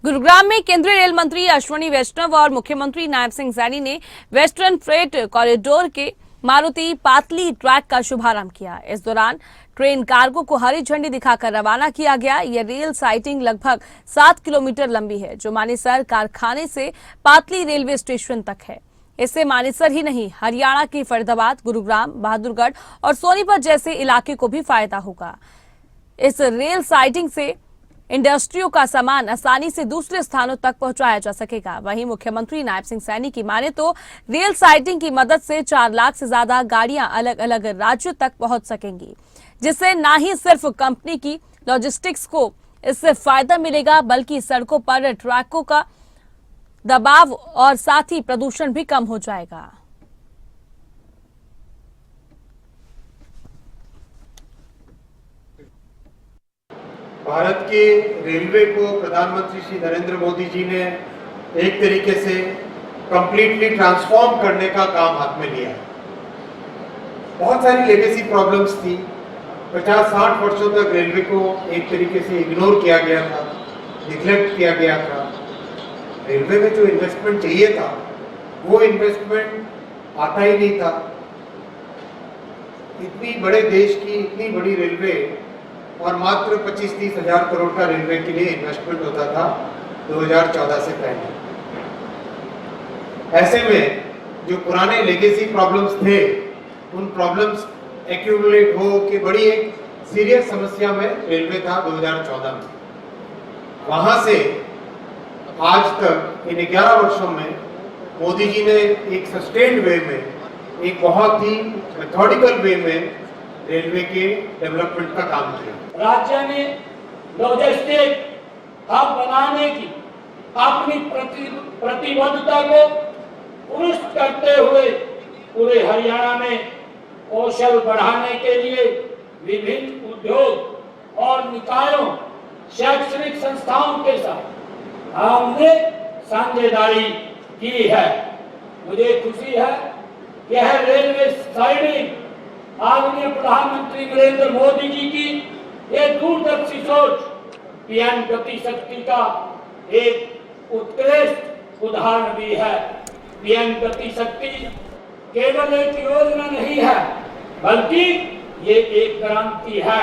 गुरुग्राम में केंद्रीय रेल मंत्री अश्विनी वैष्णव और मुख्यमंत्री नायब सिंह सैनी ने वेस्टर्न फ्रेट कॉरिडोर के मारुति पातली ट्रैक का शुभारंभ किया। इस दौरान ट्रेन कार्गो को हरी झंडी दिखाकर रवाना किया गया। यह रेल साइटिंग लगभग 7 किलोमीटर लंबी है, जो मानेसर कारखाने से पातली रेलवे स्टेशन तक है। इससे मानेसर ही नहीं, हरियाणा के फरीदाबाद, गुरुग्राम, बहादुरगढ़ और सोनीपत जैसे इलाके को भी फायदा होगा। इस रेल साइटिंग से इंडस्ट्रियों का सामान आसानी से दूसरे स्थानों तक पहुंचाया जा सकेगा। वहीं मुख्यमंत्री नायब सिंह सैनी की माने तो रेल साइटिंग की मदद से 4 लाख से ज्यादा गाड़ियां अलग अलग राज्यों तक पहुंच सकेंगी, जिससे न ही सिर्फ कंपनी की लॉजिस्टिक्स को इससे फायदा मिलेगा, बल्कि सड़कों पर ट्रकों का दबाव और साथ ही प्रदूषण भी कम हो जाएगा। भारत के रेलवे को प्रधानमंत्री श्री नरेंद्र मोदी जी ने एक तरीके से कंप्लीटली ट्रांसफॉर्म करने का काम हाथ में लिया है। बहुत सारी लेगेसी प्रॉब्लम्स थी। 50-60 वर्षों तक रेलवे को एक तरीके से इग्नोर किया गया था, निग्लेक्ट किया गया था। रेलवे में जो इन्वेस्टमेंट चाहिए था वो इन्वेस्टमेंट आता ही नहीं था। इतनी बड़े देश की इतनी बड़ी रेलवे और मात्र 25-30 हजार करोड़ का रेलवे के लिए इन्वेस्टमेंट होता था 2014 से पहले। ऐसे में जो पुराने लेगेसी प्रॉब्लम्स थे, उन प्रॉब्लम्स एक्यूमुलेट हो के बड़ी एक सीरियस समस्या में रेलवे था 2014 में। वहां से आज तक इन 11 वर्षों में मोदी जी ने एक सस्टेन्ड वे में, एक बहुत ही मेथोडिकल वे में रेलवे के डेवलपमेंट का काम किया। राज्य ने लॉजिस्टिक हब बनाने की अपनी प्रतिबद्धता को पुरुष करते हुए पूरे हरियाणा में कौशल बढ़ाने के लिए विभिन्न उद्योग और निकायों, शैक्षणिक संस्थाओं के साथ हमने साझेदारी की है। मुझे खुशी है कि यह रेलवे साइडिंग आदरणीय प्रधानमंत्री नरेंद्र मोदी जी की ये दूरदर्शी सोच पीएम गति शक्ति का एक उत्कृष्ट उदाहरण भी है। पीएम गति शक्ति केवल एक योजना नहीं है, बल्कि ये एक क्रांति है।